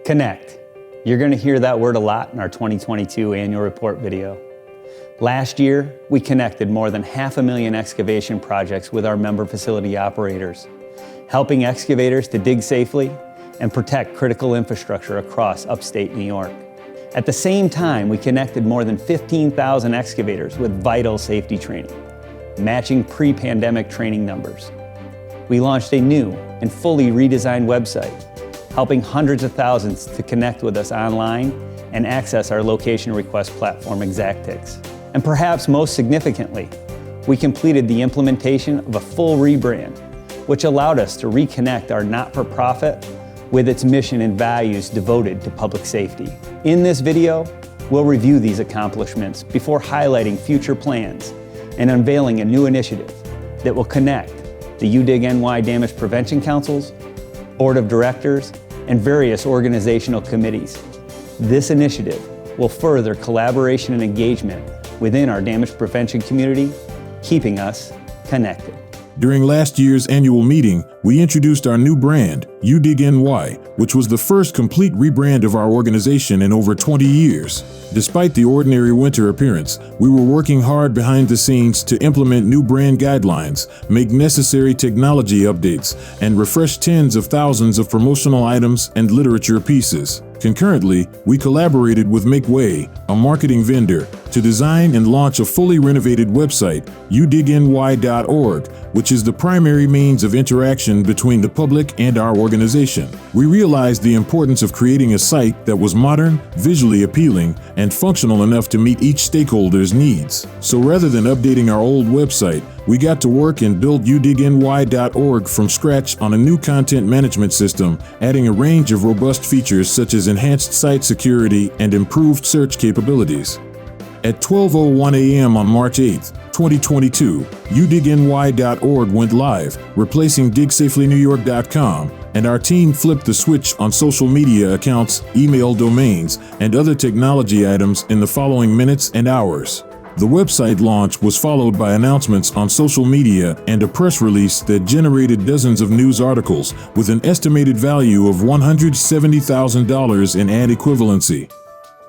Connect. You're going to hear that word a lot in our 2022 annual report video. Last year, we connected more than 500,000 excavation projects with our member facility operators, helping excavators to dig safely and protect critical infrastructure across upstate New York. At the same time, we connected more than 15,000 excavators with vital safety training, matching pre-pandemic training numbers. We launched a new and fully redesigned website, helping hundreds of thousands to connect with us online and access our location request platform, Exactix. And perhaps most significantly, we completed the implementation of a full rebrand, which allowed us to reconnect our not-for-profit with its mission and values devoted to public safety. In this video, we'll review these accomplishments before highlighting future plans and unveiling a new initiative that will connect the UDig NY Damage Prevention Councils, Board of Directors, and various organizational committees. This initiative will further collaboration and engagement within our damage prevention community, keeping us connected. During last year's annual meeting, we introduced our new brand, UDig NY, which was the first complete rebrand of our organization in over 20 years. Despite the ordinary winter appearance, we were working hard behind the scenes to implement new brand guidelines, make necessary technology updates, and refresh tens of thousands of promotional items and literature pieces. Concurrently, we collaborated with Make Way, a marketing vendor, to design and launch a fully renovated website, udigny.org, which is the primary means of interaction between the public and our organization. We realized the importance of creating a site that was modern, visually appealing, and functional enough to meet each stakeholder's needs. So rather than updating our old website, we got to work and build udigny.org from scratch on a new content management system, adding a range of robust features such as enhanced site security and improved search capabilities. At 12:01 a.m. on March 8, 2022, udigny.org went live, replacing digsafelynewyork.com, and our team flipped the switch on social media accounts, email domains, and other technology items in the following minutes and hours. The website launch was followed by announcements on social media and a press release that generated dozens of news articles with an estimated value of $170,000 in ad equivalency.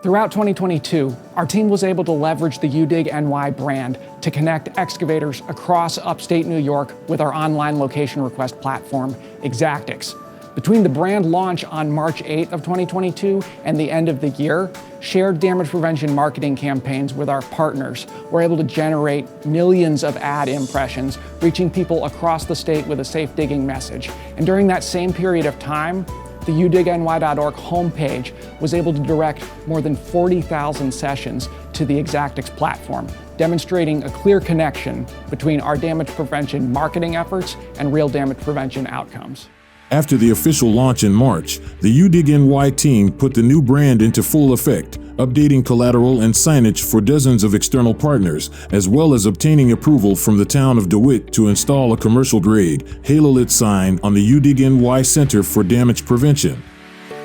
Throughout 2022, our team was able to leverage the UDig NY brand to connect excavators across upstate New York with our online location request platform, Exactix. Between the brand launch on March 8th of 2022 and the end of the year, shared damage prevention marketing campaigns with our partners were able to generate millions of ad impressions, reaching people across the state with a safe digging message. And during that same period of time, the udigny.org homepage was able to direct more than 40,000 sessions to the Exactix platform, demonstrating a clear connection between our damage prevention marketing efforts and real damage prevention outcomes. After the official launch in March, the UDig NY team put the new brand into full effect, updating collateral and signage for dozens of external partners, as well as obtaining approval from the town of DeWitt to install a commercial-grade, halo-lit sign on the UDig NY Center for Damage Prevention.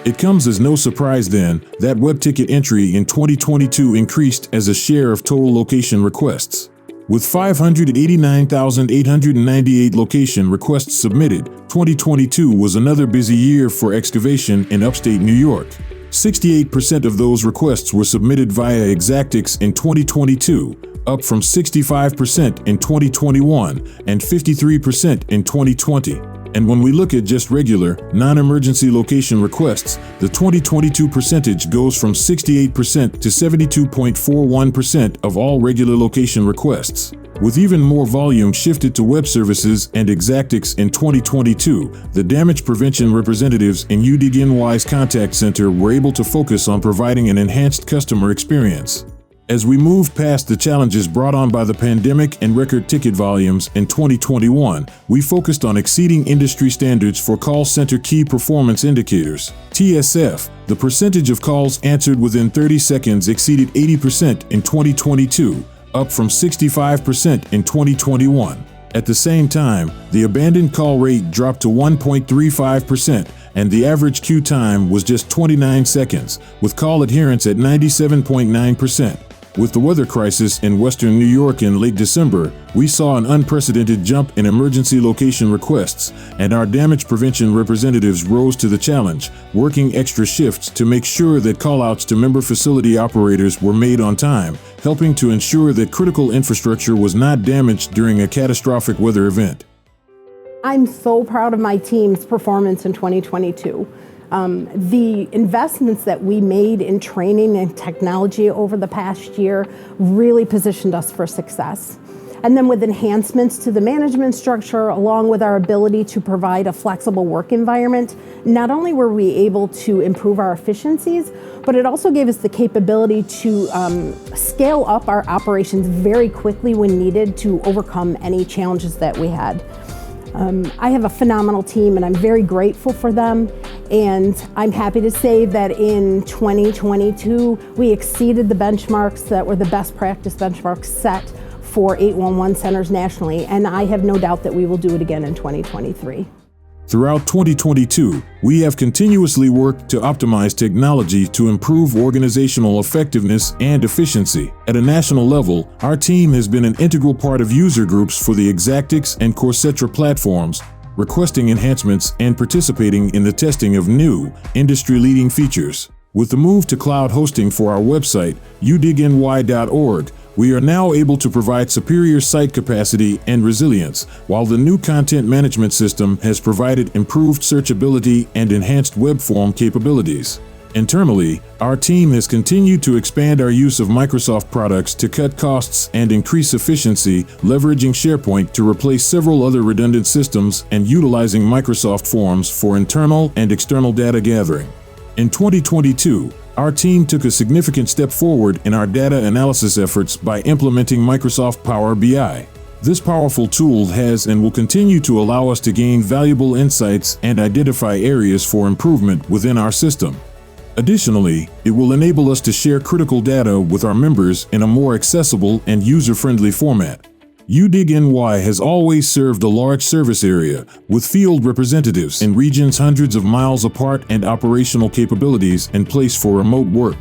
It comes as no surprise then that web ticket entry in 2022 increased as a share of total location requests. With 589,898 location requests submitted, 2022 was another busy year for excavation in upstate New York. 68% of those requests were submitted via Exactix in 2022, up from 65% in 2021 and 53% in 2020. And when we look at just regular, non-emergency location requests, the 2022 percentage goes from 68% to 72.41% of all regular location requests. With even more volume shifted to web services and Exactix in 2022, the damage prevention representatives in UDig NY's contact center were able to focus on providing an enhanced customer experience. As we moved past the challenges brought on by the pandemic and record ticket volumes in 2021, we focused on exceeding industry standards for call center key performance indicators. TSF, the percentage of calls answered within 30 seconds exceeded 80% in 2022, up from 65% in 2021. At the same time, the abandoned call rate dropped to 1.35%, and the average queue time was just 29 seconds, with call adherence at 97.9%. With the weather crisis in western New York in late December, we saw an unprecedented jump in emergency location requests, and our damage prevention representatives rose to the challenge, working extra shifts to make sure that callouts to member facility operators were made on time, helping to ensure that critical infrastructure was not damaged during a catastrophic weather event. I'm so proud of my team's performance in 2022. The investments that we made in training and technology over the past year really positioned us for success. And then with enhancements to the management structure, along with our ability to provide a flexible work environment, not only were we able to improve our efficiencies, but it also gave us the capability to scale up our operations very quickly when needed to overcome any challenges that we had. I have a phenomenal team and I'm very grateful for them. And I'm happy to say that in 2022, we exceeded the benchmarks that were the best practice benchmarks set for 811 centers nationally. And I have no doubt that we will do it again in 2023. Throughout 2022, we have continuously worked to optimize technology to improve organizational effectiveness and efficiency. At a national level, our team has been an integral part of user groups for the Exactix and Corsetra platforms, requesting enhancements and participating in the testing of new, industry-leading features. With the move to cloud hosting for our website, udigny.org, we are now able to provide superior site capacity and resilience, while the new content management system has provided improved searchability and enhanced web form capabilities. Internally, our team has continued to expand our use of Microsoft products to cut costs and increase efficiency, leveraging SharePoint to replace several other redundant systems and utilizing Microsoft Forms for internal and external data gathering. In 2022, our team took a significant step forward in our data analysis efforts by implementing Microsoft Power BI. This powerful tool has and will continue to allow us to gain valuable insights and identify areas for improvement within our system. Additionally, it will enable us to share critical data with our members in a more accessible and user-friendly format. UDig NY has always served a large service area, with field representatives in regions hundreds of miles apart and operational capabilities in place for remote work.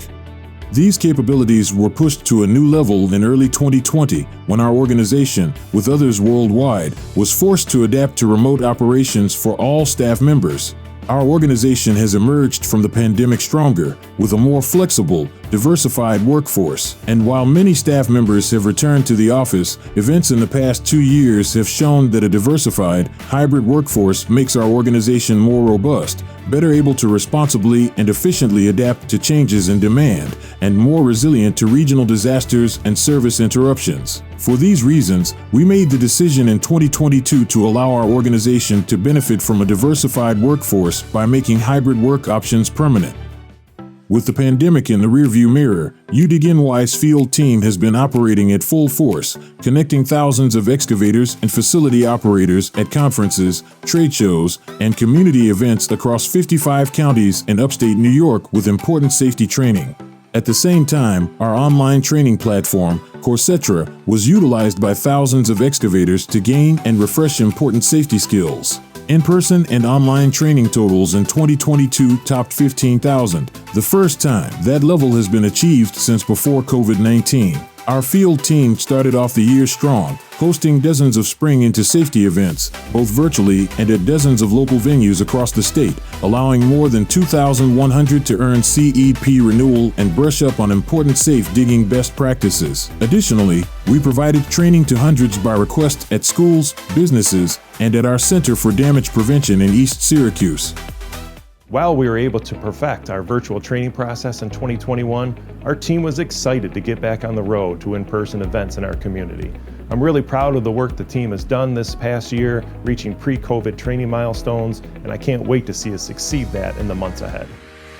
These capabilities were pushed to a new level in early 2020 when our organization, with others worldwide, was forced to adapt to remote operations for all staff members. Our organization has emerged from the pandemic stronger, with a more flexible, diversified workforce. And while many staff members have returned to the office, events in the past 2 years have shown that a diversified, hybrid workforce makes our organization more robust, better able to responsibly and efficiently adapt to changes in demand, and more resilient to regional disasters and service interruptions. For these reasons, we made the decision in 2022 to allow our organization to benefit from a diversified workforce by making hybrid work options permanent. With the pandemic in the rearview mirror, UDig NY's field team has been operating at full force, connecting thousands of excavators and facility operators at conferences, trade shows, and community events across 55 counties in upstate New York with important safety training. At the same time, our online training platform, Corsetra, was utilized by thousands of excavators to gain and refresh important safety skills. In-person and online training totals in 2022 topped 15,000, the first time that level has been achieved since before COVID-19. Our field team started off the year strong, hosting dozens of spring into safety events, both virtually and at dozens of local venues across the state, allowing more than 2,100 to earn CEP renewal and brush up on important safe digging best practices. Additionally, we provided training to hundreds by request at schools, businesses, and at our Center for Damage Prevention in East Syracuse. While we were able to perfect our virtual training process in 2021, our team was excited to get back on the road to in-person events in our community. I'm really proud of the work the team has done this past year, reaching pre-COVID training milestones, and I can't wait to see us exceed that in the months ahead.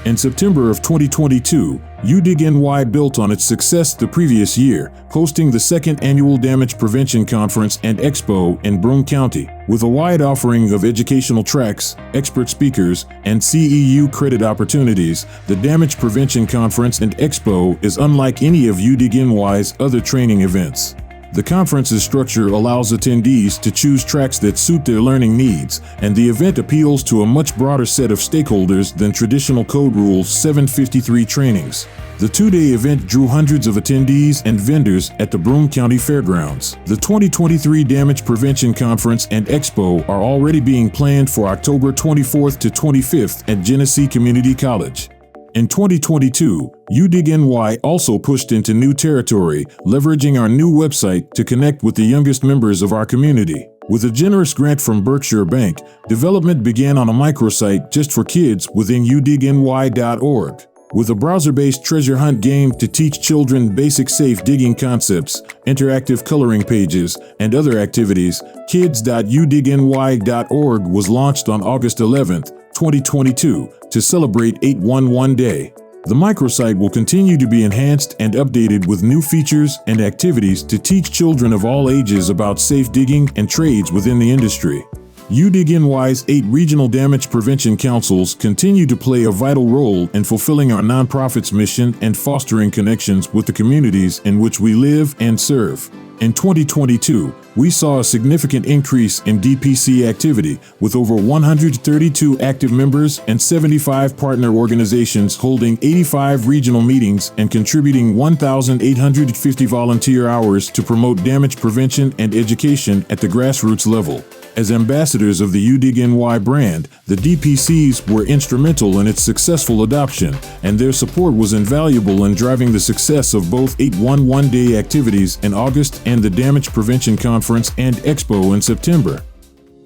In September of 2022, UDig NY built on its success the previous year, hosting the second annual Damage Prevention Conference and Expo in Broome County. With a wide offering of educational tracks, expert speakers, and CEU credit opportunities, the Damage Prevention Conference and Expo is unlike any of UDig NY's other training events. The conference's structure allows attendees to choose tracks that suit their learning needs, and the event appeals to a much broader set of stakeholders than traditional Code Rules 753 trainings. The two-day event drew hundreds of attendees and vendors at the Broome County Fairgrounds. The 2023 Damage Prevention Conference and Expo are already being planned for October 24th to 25th at Genesee Community College. In 2022, UDig NY also pushed into new territory, leveraging our new website to connect with the youngest members of our community. With a generous grant from Berkshire Bank, development began on a microsite just for kids within udigny.org. With a browser-based treasure hunt game to teach children basic safe digging concepts, interactive coloring pages, and other activities, kids.udigny.org was launched on August 11th, 2022, to celebrate 811 Day. The microsite will continue to be enhanced and updated with new features and activities to teach children of all ages about safe digging and trades within the industry. UDig NY's 8 regional damage prevention councils continue to play a vital role in fulfilling our nonprofit's mission and fostering connections with the communities in which we live and serve. In 2022, we saw a significant increase in DPC activity, with over 132 active members and 75 partner organizations holding 85 regional meetings and contributing 1,850 volunteer hours to promote damage prevention and education at the grassroots level. As ambassadors of the UDig NY brand, the DPCs were instrumental in its successful adoption, and their support was invaluable in driving the success of both 811 Day activities in August and the Damage Prevention Conference and Expo in September.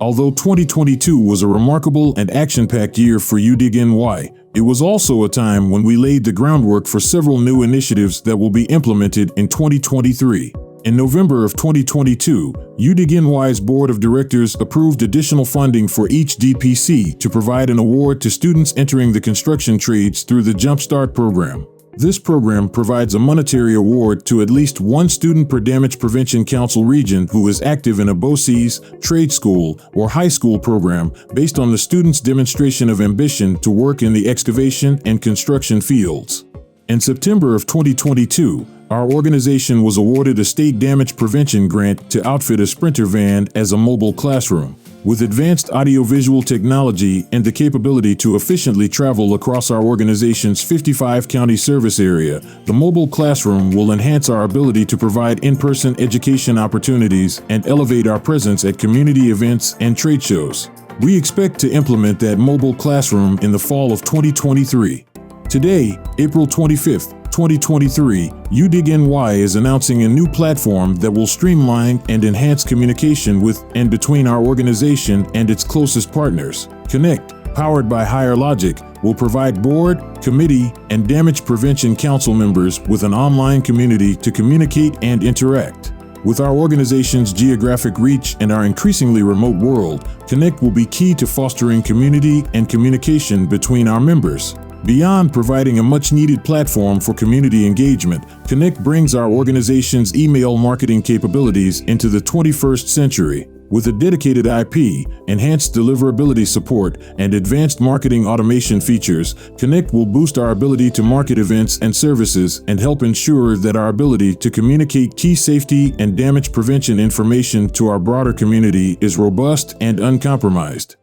Although 2022 was a remarkable and action-packed year for UDig NY, it was also a time when we laid the groundwork for several new initiatives that will be implemented in 2023. In November of 2022, UDig NY's Board of Directors approved additional funding for each DPC to provide an award to students entering the construction trades through the Jumpstart program. This program provides a monetary award to at least one student per Damage Prevention Council region who is active in a BOCES, trade school, or high school program based on the student's demonstration of ambition to work in the excavation and construction fields. In September of 2022, our organization was awarded a state damage prevention grant to outfit a Sprinter van as a mobile classroom. With advanced audiovisual technology and the capability to efficiently travel across our organization's 55-county service area, the mobile classroom will enhance our ability to provide in-person education opportunities and elevate our presence at community events and trade shows. We expect to implement that mobile classroom in the fall of 2023. Today, April 25th, 2023, UDig NY is announcing a new platform that will streamline and enhance communication with and between our organization and its closest partners. Connect, powered by Higher Logic, will provide board, committee, and damage prevention council members with an online community to communicate and interact. With our organization's geographic reach and our increasingly remote world, Connect will be key to fostering community and communication between our members. Beyond providing a much-needed platform for community engagement, Connect brings our organization's email marketing capabilities into the 21st century. With a dedicated IP, enhanced deliverability support, and advanced marketing automation features, Connect will boost our ability to market events and services and help ensure that our ability to communicate key safety and damage prevention information to our broader community is robust and uncompromised.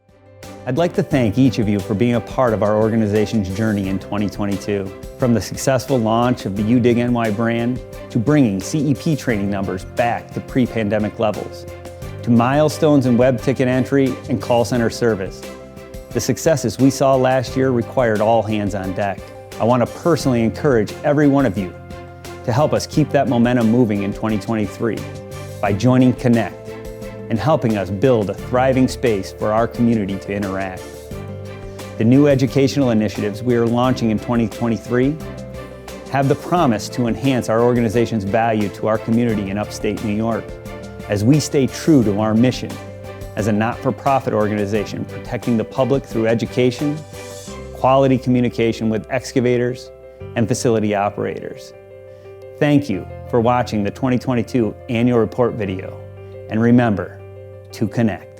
I'd like to thank each of you for being a part of our organization's journey in 2022. From the successful launch of the UDig NY brand, to bringing CEP training numbers back to pre-pandemic levels, to milestones in web ticket entry and call center service. The successes we saw last year required all hands on deck. I want to personally encourage every one of you to help us keep that momentum moving in 2023 by joining Connect and helping us build a thriving space for our community to interact. The new educational initiatives we are launching in 2023 have the promise to enhance our organization's value to our community in upstate New York as we stay true to our mission as a not-for-profit organization protecting the public through education, quality communication with excavators and facility operators. Thank you for watching the 2022 annual report video. And remember to connect.